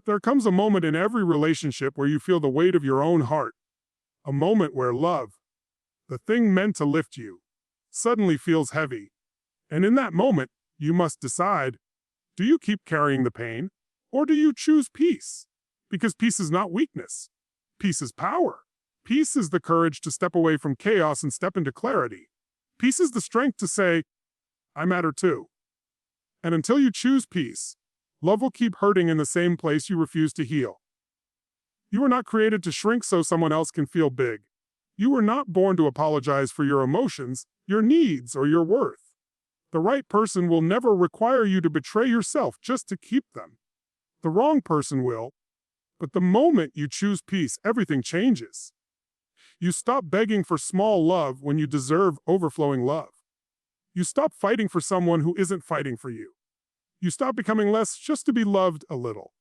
There comes a moment in every relationship where you feel the weight of your own heart, a moment where love, the thing meant to lift you, suddenly feels heavy. And in that moment, you must decide, do you keep carrying the pain, or do you choose peace? Because peace is not weakness. Peace is power. Peace is the courage to step away from chaos and step into clarity. Peace is the strength to say, I matter too. And until you choose peace, love will keep hurting in the same place you refuse to heal. You were not created to shrink so someone else can feel big. You were not born to apologize for your emotions, your needs, or your worth. The right person will never require you to betray yourself just to keep them. The wrong person will. But the moment you choose peace, everything changes. You stop begging for small love when you deserve overflowing love. You stop fighting for someone who isn't fighting for you. You stop becoming less just to be loved a little.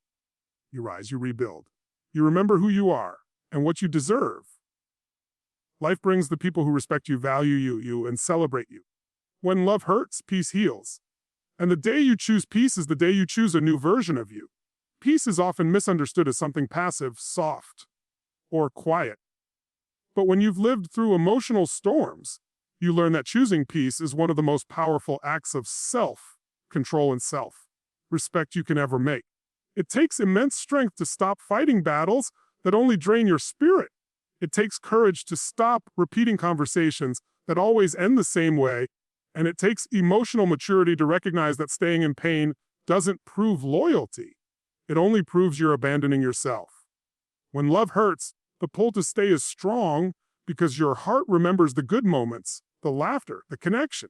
You rise, you rebuild. You remember who you are and what you deserve. Life brings the people who respect you, value you, and celebrate you. When love hurts, peace heals. And the day you choose peace is the day you choose a new version of you. Peace is often misunderstood as something passive, soft, or quiet. But when you've lived through emotional storms, you learn that choosing peace is one of the most powerful acts of self-control and self-respect you can ever make. It takes immense strength to stop fighting battles that only drain your spirit. It takes courage to stop repeating conversations that always end the same way, and it takes emotional maturity to recognize that staying in pain doesn't prove loyalty. It only proves you're abandoning yourself. When love hurts, the pull to stay is strong because your heart remembers the good moments, the laughter, the connection.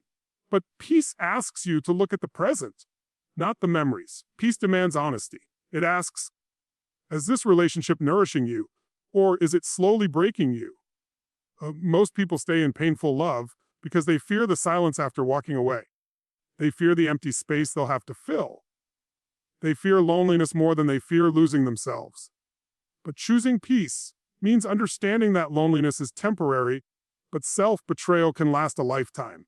But peace asks you to look at the present, not the memories. Peace demands honesty. It asks, is this relationship nourishing you, or is it slowly breaking you? Most people stay in painful love because they fear the silence after walking away. They fear the empty space they'll have to fill. They fear loneliness more than they fear losing themselves. But choosing peace means understanding that loneliness is temporary, but self-betrayal can last a lifetime.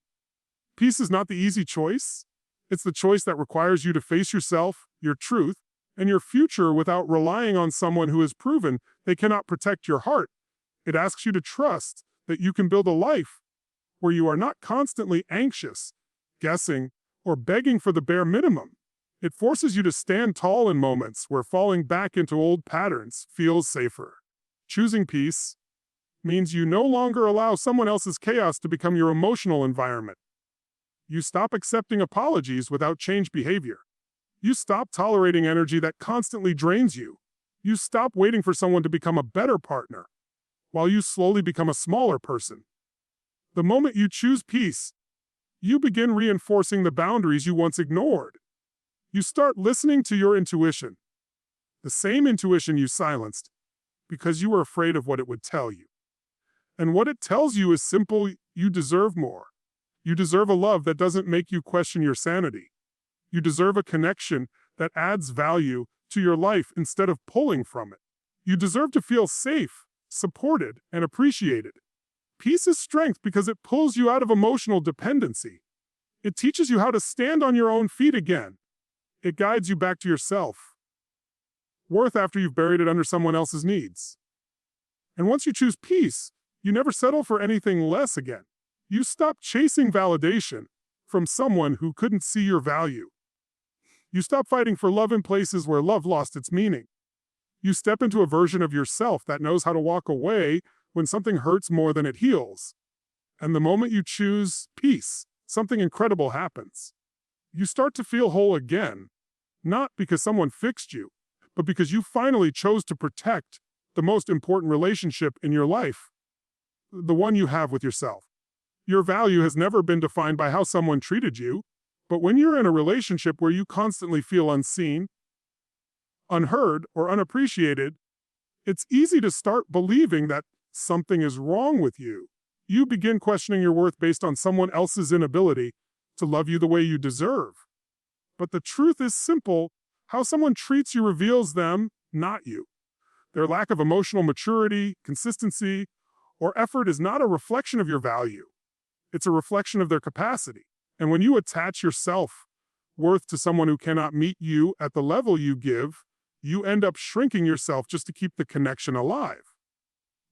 Peace is not the easy choice. It's the choice that requires you to face yourself, your truth, and your future without relying on someone who has proven they cannot protect your heart. It asks you to trust that you can build a life where you are not constantly anxious, guessing, or begging for the bare minimum. It forces you to stand tall in moments where falling back into old patterns feels safer. Choosing peace means you no longer allow someone else's chaos to become your emotional environment. You stop accepting apologies without change behavior. You stop tolerating energy that constantly drains you. You stop waiting for someone to become a better partner, while you slowly become a smaller person. The moment you choose peace, you begin reinforcing the boundaries you once ignored. You start listening to your intuition, the same intuition you silenced because you were afraid of what it would tell you. And what it tells you is simple: you deserve more. You deserve a love that doesn't make you question your sanity. You deserve a connection that adds value to your life instead of pulling from it. You deserve to feel safe, supported, and appreciated. Peace is strength because it pulls you out of emotional dependency. It teaches you how to stand on your own feet again. It guides you back to yourself, worth after you've buried it under someone else's needs. And once you choose peace, you never settle for anything less again. You stop chasing validation from someone who couldn't see your value. You stop fighting for love in places where love lost its meaning. You step into a version of yourself that knows how to walk away when something hurts more than it heals. And the moment you choose peace, something incredible happens. You start to feel whole again, not because someone fixed you, but because you finally chose to protect the most important relationship in your life, the one you have with yourself. Your value has never been defined by how someone treated you, but when you're in a relationship where you constantly feel unseen, unheard, or unappreciated, it's easy to start believing that something is wrong with you. You begin questioning your worth based on someone else's inability to love you the way you deserve. But the truth is simple: how someone treats you reveals them, not you. Their lack of emotional maturity, consistency, or effort is not a reflection of your value. It's a reflection of their capacity. And when you attach your self-worth to someone who cannot meet you at the level you give, You end up shrinking yourself just to keep the connection alive.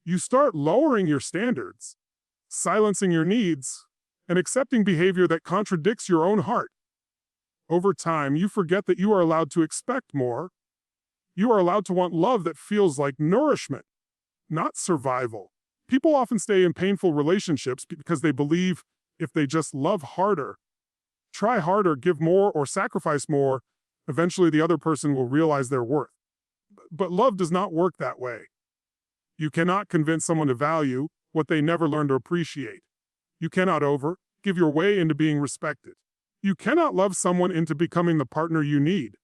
You start lowering your standards, silencing your needs, and accepting behavior that contradicts your own heart. Over time, you forget that you are allowed to expect more. You are allowed to want love that feels like nourishment, not survival. People often stay in painful relationships because they believe if they just love harder, try harder, give more, or sacrifice more, eventually the other person will realize their worth. But love does not work that way. You cannot convince someone to value what they never learned to appreciate. You cannot give your way into being respected. You cannot love someone into becoming the partner you need.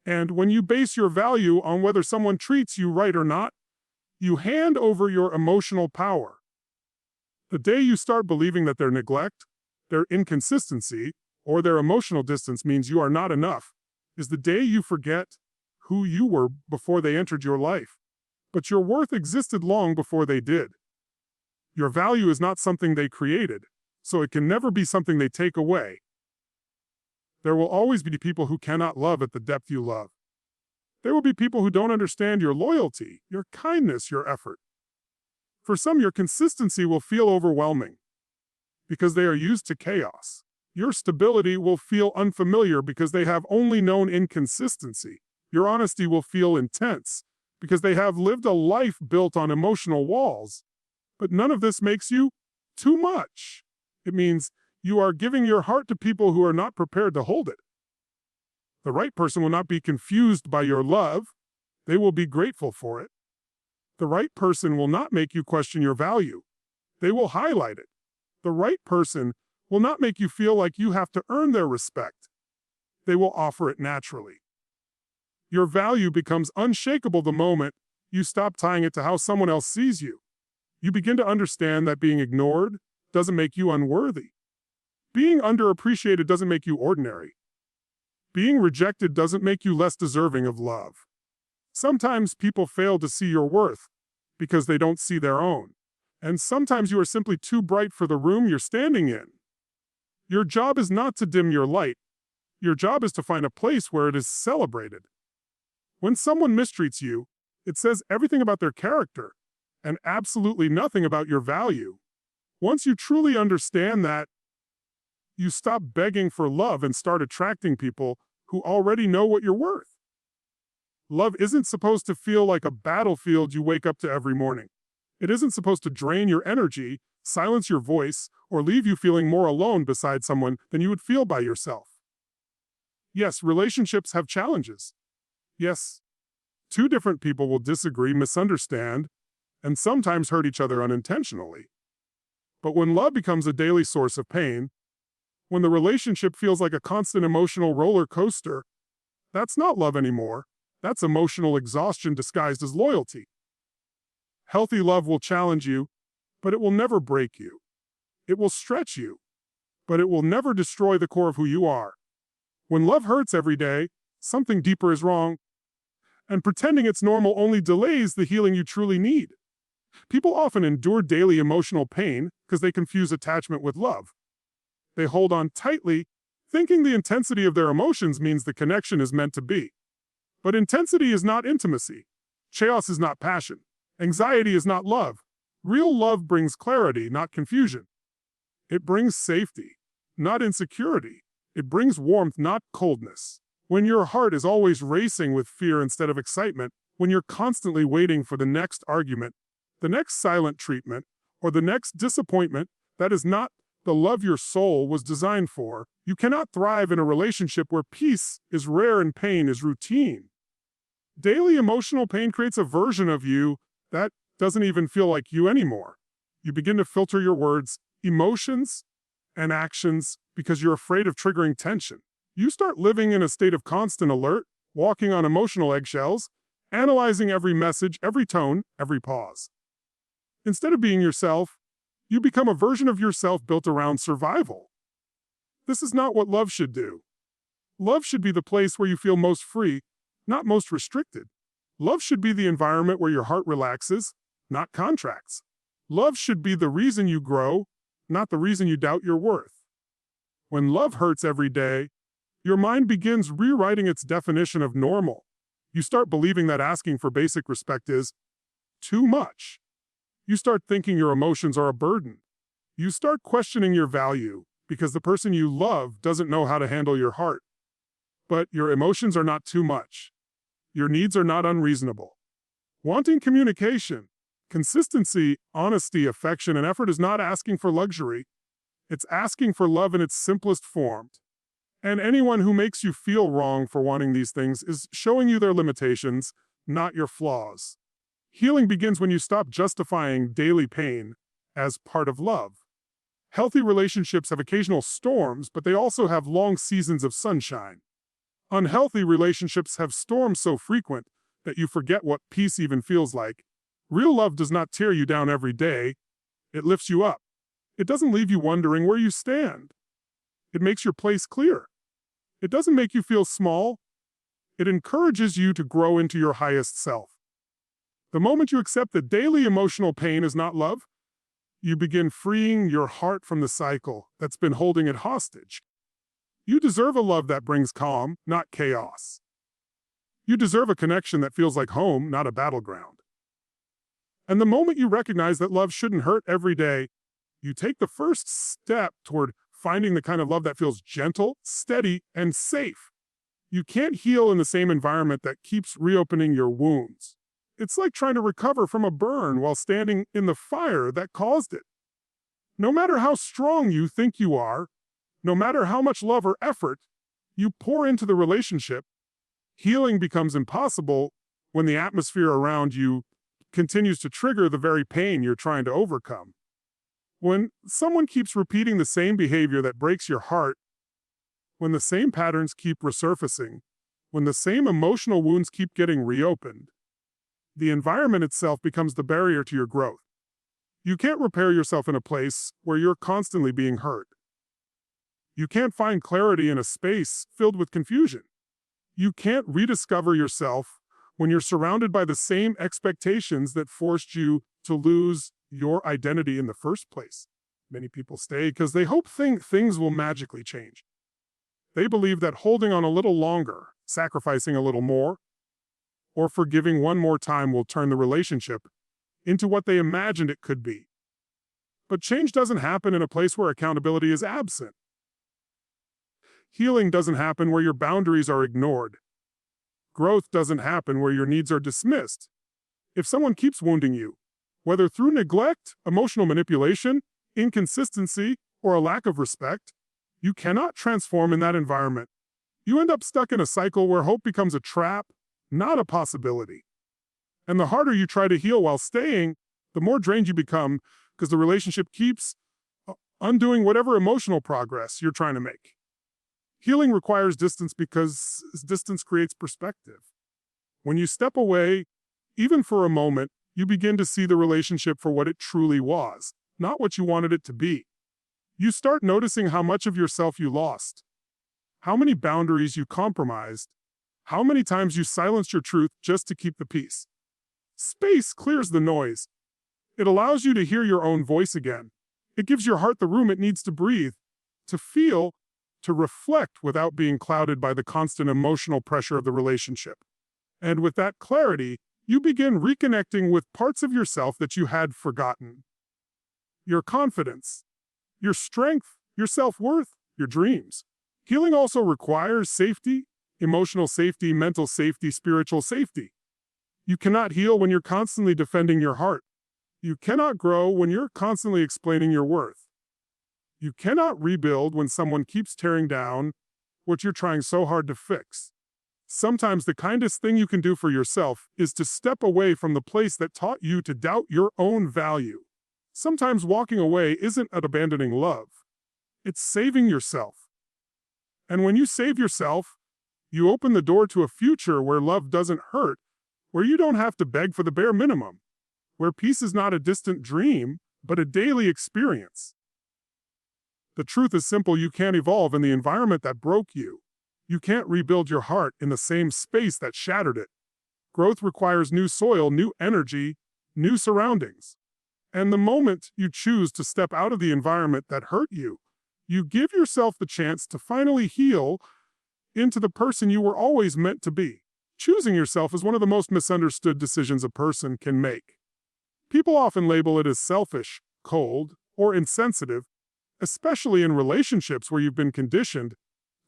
And when you base your value on whether someone treats you right or not, you hand over your emotional power. The day you start believing that their neglect, their inconsistency, or their emotional distance means you are not enough, is the day you forget who you were before they entered your life. But your worth existed long before they did. Your value is not something they created, so it can never be something they take away. There will always be people who cannot love at the depth you love. There will be people who don't understand your loyalty, your kindness, your effort. For some, your consistency will feel overwhelming because they are used to chaos. Your stability will feel unfamiliar because they have only known inconsistency. Your honesty will feel intense because they have lived a life built on emotional walls. But none of this makes you too much. It means you are giving your heart to people who are not prepared to hold it. The right person will not be confused by your love. They will be grateful for it. The right person will not make you question your value. They will highlight it. The right person will not make you feel like you have to earn their respect. They will offer it naturally. Your value becomes unshakable the moment you stop tying it to how someone else sees you. You begin to understand that being ignored doesn't make you unworthy. Being underappreciated doesn't make you ordinary. Being rejected doesn't make you less deserving of love. Sometimes people fail to see your worth because they don't see their own. And sometimes you are simply too bright for the room you're standing in. Your job is not to dim your light. Your job is to find a place where it is celebrated. When someone mistreats you, it says everything about their character and absolutely nothing about your value. Once you truly understand that, you stop begging for love and start attracting people who already know what you're worth. Love isn't supposed to feel like a battlefield you wake up to every morning. It isn't supposed to drain your energy, silence your voice, or leave you feeling more alone beside someone than you would feel by yourself. Yes, relationships have challenges. Yes, two different people will disagree, misunderstand, and sometimes hurt each other unintentionally. But when love becomes a daily source of pain, when the relationship feels like a constant emotional roller coaster, that's not love anymore. That's emotional exhaustion disguised as loyalty. Healthy love will challenge you, but it will never break you. It will stretch you, but it will never destroy the core of who you are. When love hurts every day, something deeper is wrong, and pretending it's normal only delays the healing you truly need. People often endure daily emotional pain because they confuse attachment with love. They hold on tightly, thinking the intensity of their emotions means the connection is meant to be. But intensity is not intimacy. Chaos is not passion. Anxiety is not love. Real love brings clarity, not confusion. It brings safety, not insecurity. It brings warmth, not coldness. When your heart is always racing with fear instead of excitement, when you're constantly waiting for the next argument, the next silent treatment, or the next disappointment, that is not the love your soul was designed for. You cannot thrive in a relationship where peace is rare and pain is routine. Daily emotional pain creates a version of you that doesn't even feel like you anymore. You begin to filter your words, emotions, and actions because you're afraid of triggering tension. You start living in a state of constant alert, walking on emotional eggshells, analyzing every message, every tone, every pause. Instead of being yourself, you become a version of yourself built around survival. This is not what love should do. Love should be the place where you feel most free, not most restricted. Love should be the environment where your heart relaxes, not contracts. Love should be the reason you grow, not the reason you doubt your worth. When love hurts every day, your mind begins rewriting its definition of normal. You start believing that asking for basic respect is too much. You start thinking your emotions are a burden. You start questioning your value because the person you love doesn't know how to handle your heart. But your emotions are not too much. Your needs are not unreasonable. Wanting communication, consistency, honesty, affection, and effort is not asking for luxury. It's asking for love in its simplest form. And anyone who makes you feel wrong for wanting these things is showing you their limitations, not your flaws. Healing begins when you stop justifying daily pain as part of love. Healthy relationships have occasional storms, but they also have long seasons of sunshine. Unhealthy relationships have storms so frequent that you forget what peace even feels like. Real love does not tear you down every day. It lifts you up. It doesn't leave you wondering where you stand. It makes your place clear. It doesn't make you feel small. It encourages you to grow into your highest self. The moment you accept that daily emotional pain is not love, you begin freeing your heart from the cycle that's been holding it hostage. You deserve a love that brings calm, not chaos. You deserve a connection that feels like home, not a battleground. And the moment you recognize that love shouldn't hurt every day, you take the first step toward finding the kind of love that feels gentle, steady, and safe. You can't heal in the same environment that keeps reopening your wounds. It's like trying to recover from a burn while standing in the fire that caused it. No matter how strong you think you are, no matter how much love or effort you pour into the relationship, healing becomes impossible when the atmosphere around you continues to trigger the very pain you're trying to overcome. When someone keeps repeating the same behavior that breaks your heart, when the same patterns keep resurfacing, when the same emotional wounds keep getting reopened, the environment itself becomes the barrier to your growth. You can't repair yourself in a place where you're constantly being hurt. You can't find clarity in a space filled with confusion. You can't rediscover yourself when you're surrounded by the same expectations that forced you to lose your identity in the first place. Many people stay because they think things will magically change. They believe that holding on a little longer, sacrificing a little more, or forgiving one more time will turn the relationship into what they imagined it could be. But change doesn't happen in a place where accountability is absent. Healing doesn't happen where your boundaries are ignored. Growth doesn't happen where your needs are dismissed. If someone keeps wounding you, whether through neglect, emotional manipulation, inconsistency, or a lack of respect, you cannot transform in that environment. You end up stuck in a cycle where hope becomes a trap, not a possibility. And the harder you try to heal while staying, the more drained you become because the relationship keeps undoing whatever emotional progress you're trying to make. Healing requires distance because distance creates perspective. When you step away, even for a moment, you begin to see the relationship for what it truly was, not what you wanted it to be. You start noticing how much of yourself you lost, how many boundaries you compromised, how many times you silenced your truth just to keep the peace. Space clears the noise. It allows you to hear your own voice again. It gives your heart the room it needs to breathe, to feel, to reflect without being clouded by the constant emotional pressure of the relationship. And with that clarity, you begin reconnecting with parts of yourself that you had forgotten. Your confidence, your strength, your self-worth, your dreams. Healing also requires safety, emotional safety, mental safety, spiritual safety. You cannot heal when you're constantly defending your heart. You cannot grow when you're constantly explaining your worth. You cannot rebuild when someone keeps tearing down what you're trying so hard to fix. Sometimes the kindest thing you can do for yourself is to step away from the place that taught you to doubt your own value. Sometimes walking away isn't abandoning love. It's saving yourself. And when you save yourself, you open the door to a future where love doesn't hurt, where you don't have to beg for the bare minimum, where peace is not a distant dream, but a daily experience. The truth is simple: you can't evolve in the environment that broke you. You can't rebuild your heart in the same space that shattered it. Growth requires new soil, new energy, new surroundings. And the moment you choose to step out of the environment that hurt you, you give yourself the chance to finally heal into the person you were always meant to be. Choosing yourself is one of the most misunderstood decisions a person can make. People often label it as selfish, cold, or insensitive, especially in relationships where you've been conditioned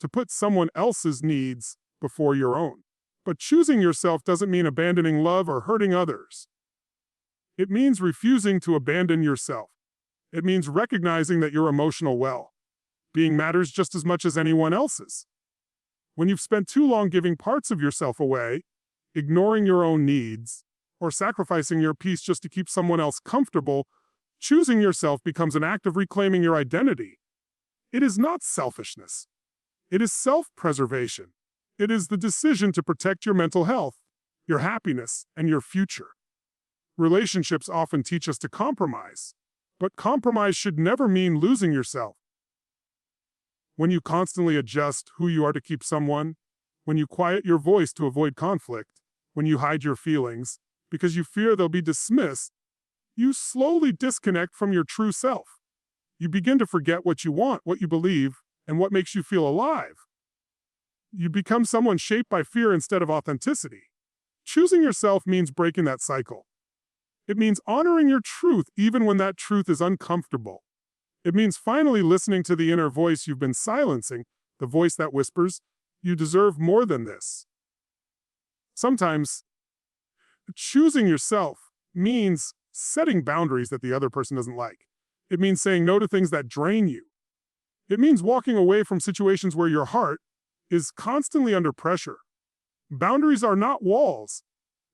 to put someone else's needs before your own. But choosing yourself doesn't mean abandoning love or hurting others. It means refusing to abandon yourself. It means recognizing that your emotional well-being matters just as much as anyone else's. When you've spent too long giving parts of yourself away, ignoring your own needs, or sacrificing your peace just to keep someone else comfortable, choosing yourself becomes an act of reclaiming your identity. It is not selfishness. It is self-preservation. It is the decision to protect your mental health, your happiness, and your future. Relationships often teach us to compromise, but compromise should never mean losing yourself. When you constantly adjust who you are to keep someone, when you quiet your voice to avoid conflict, when you hide your feelings because you fear they'll be dismissed, you slowly disconnect from your true self. You begin to forget what you want, what you believe, and what makes you feel alive. You become someone shaped by fear instead of authenticity. Choosing yourself means breaking that cycle. It means honoring your truth even when that truth is uncomfortable. It means finally listening to the inner voice you've been silencing, the voice that whispers, "You deserve more than this." Sometimes, choosing yourself means setting boundaries that the other person doesn't like. It means saying no to things that drain you. It means walking away from situations where your heart is constantly under pressure. Boundaries are not walls.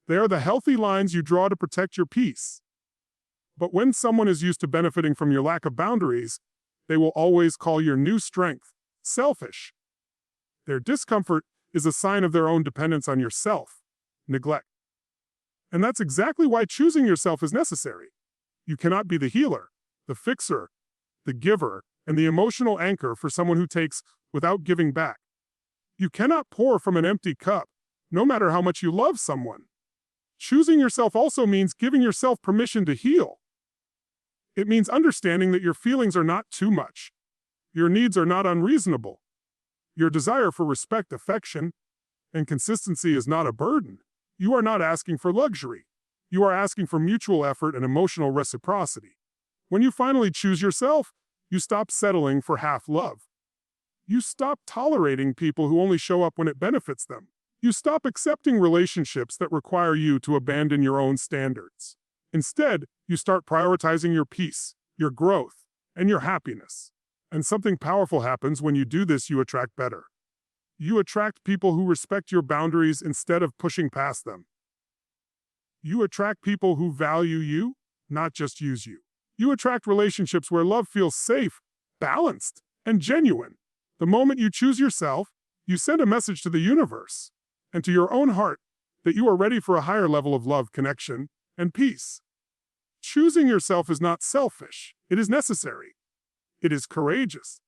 They are the healthy lines you draw to protect your peace. But when someone is used to benefiting from your lack of boundaries, they will always call your new strength selfish. Their discomfort is a sign of their own dependence on yourself, neglect. And that's exactly why choosing yourself is necessary. You cannot be the healer, the fixer, the giver, and the emotional anchor for someone who takes without giving back. You cannot pour from an empty cup, no matter how much you love someone. Choosing yourself also means giving yourself permission to heal. It means understanding that your feelings are not too much. Your needs are not unreasonable. Your desire for respect, affection, and consistency is not a burden. You are not asking for luxury. You are asking for mutual effort and emotional reciprocity. When you finally choose yourself, you stop settling for half love. You stop tolerating people who only show up when it benefits them. You stop accepting relationships that require you to abandon your own standards. Instead, you start prioritizing your peace, your growth, and your happiness. And something powerful happens when you do this. You attract better. You attract people who respect your boundaries instead of pushing past them. You attract people who value you, not just use you. You attract relationships where love feels safe, balanced, and genuine. The moment you choose yourself, you send a message to the universe and to your own heart that you are ready for a higher level of love, connection, and peace. Choosing yourself is not selfish. It is necessary. It is courageous.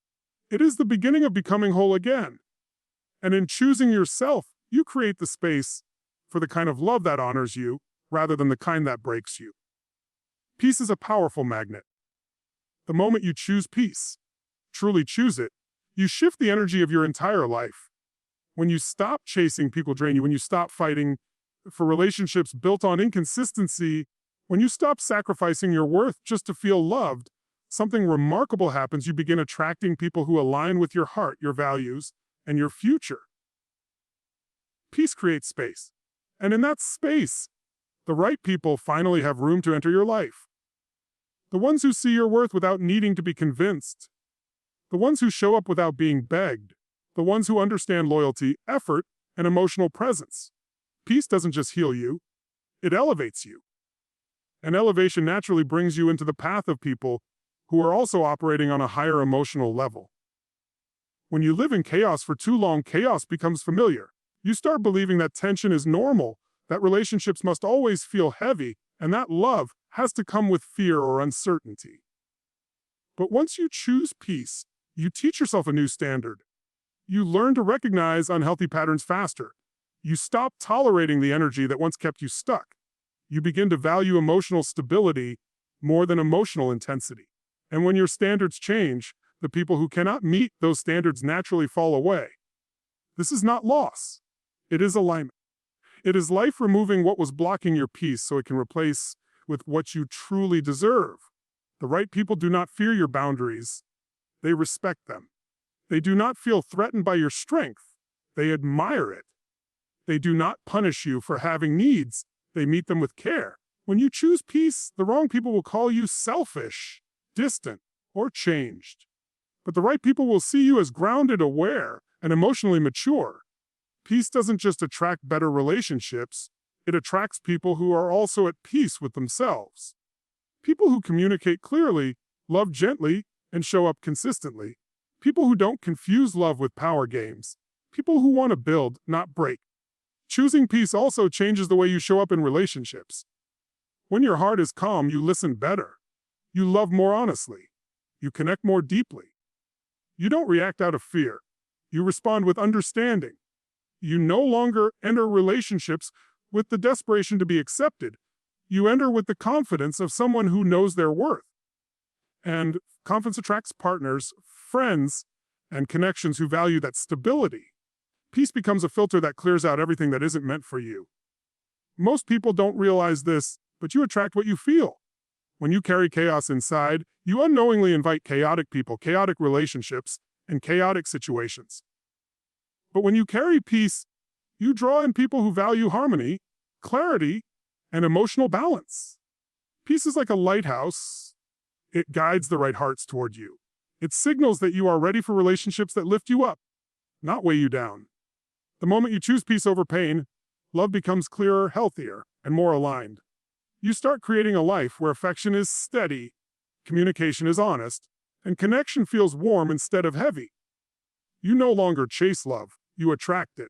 It is the beginning of becoming whole again. And in choosing yourself, you create the space for the kind of love that honors you rather than the kind that breaks you. Peace is a powerful magnet. The moment you choose peace, truly choose it, you shift the energy of your entire life. When you stop chasing people drain you, when you stop fighting for relationships built on inconsistency, when you stop sacrificing your worth just to feel loved, something remarkable happens. You begin attracting people who align with your heart, your values, and your future. Peace creates space. And in that space, the right people finally have room to enter your life. The ones who see your worth without needing to be convinced. The ones who show up without being begged. The ones who understand loyalty, effort, and emotional presence. Peace doesn't just heal you, it elevates you. And elevation naturally brings you into the path of people who are also operating on a higher emotional level. When you live in chaos for too long, chaos becomes familiar. You start believing that tension is normal, that relationships must always feel heavy, and that love has to come with fear or uncertainty. But once you choose peace, you teach yourself a new standard. You learn to recognize unhealthy patterns faster. You stop tolerating the energy that once kept you stuck. You begin to value emotional stability more than emotional intensity. And when your standards change, the people who cannot meet those standards naturally fall away. This is not loss. It is alignment. It is life removing what was blocking your peace so it can replace with what you truly deserve. The right people do not fear your boundaries, they respect them. They do not feel threatened by your strength, they admire it. They do not punish you for having needs, they meet them with care. When you choose peace, the wrong people will call you selfish, distant, or changed. But the right people will see you as grounded, aware, and emotionally mature. Peace doesn't just attract better relationships, it attracts people who are also at peace with themselves. People who communicate clearly, love gently, and show up consistently. People who don't confuse love with power games. People who want to build, not break. Choosing peace also changes the way you show up in relationships. When your heart is calm, you listen better. You love more honestly. You connect more deeply. You don't react out of fear. You respond with understanding. You no longer enter relationships with the desperation to be accepted. You enter with the confidence of someone who knows their worth. And confidence attracts partners, friends, and connections who value that stability. Peace becomes a filter that clears out everything that isn't meant for you. Most people don't realize this, but you attract what you feel. When you carry chaos inside, you unknowingly invite chaotic people, chaotic relationships, and chaotic situations. But when you carry peace, you draw in people who value harmony, clarity, and emotional balance. Peace is like a lighthouse. It guides the right hearts toward you. It signals that you are ready for relationships that lift you up, not weigh you down. The moment you choose peace over pain, love becomes clearer, healthier, and more aligned. You start creating a life where affection is steady, communication is honest, and connection feels warm instead of heavy. You no longer chase love, you attract it.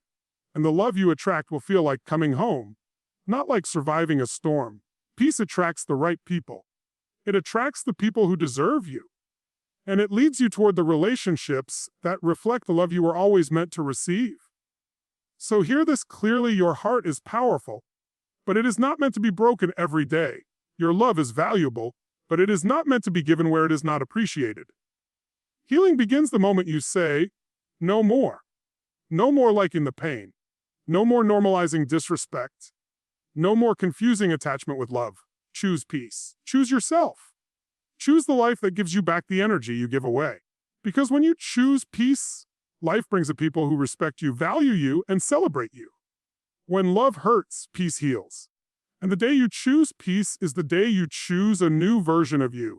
And the love you attract will feel like coming home, not like surviving a storm. Peace attracts the right people. It attracts the people who deserve you. And it leads you toward the relationships that reflect the love you were always meant to receive. So hear this clearly: your heart is powerful, but it is not meant to be broken every day. Your love is valuable, but it is not meant to be given where it is not appreciated. Healing begins the moment you say, no more. No more liking the pain. No more normalizing disrespect. No more confusing attachment with love. Choose peace. Choose yourself. Choose the life that gives you back the energy you give away. Because when you choose peace, life brings the people who respect you, value you, and celebrate you. When love hurts, peace heals. And the day you choose peace is the day you choose a new version of you.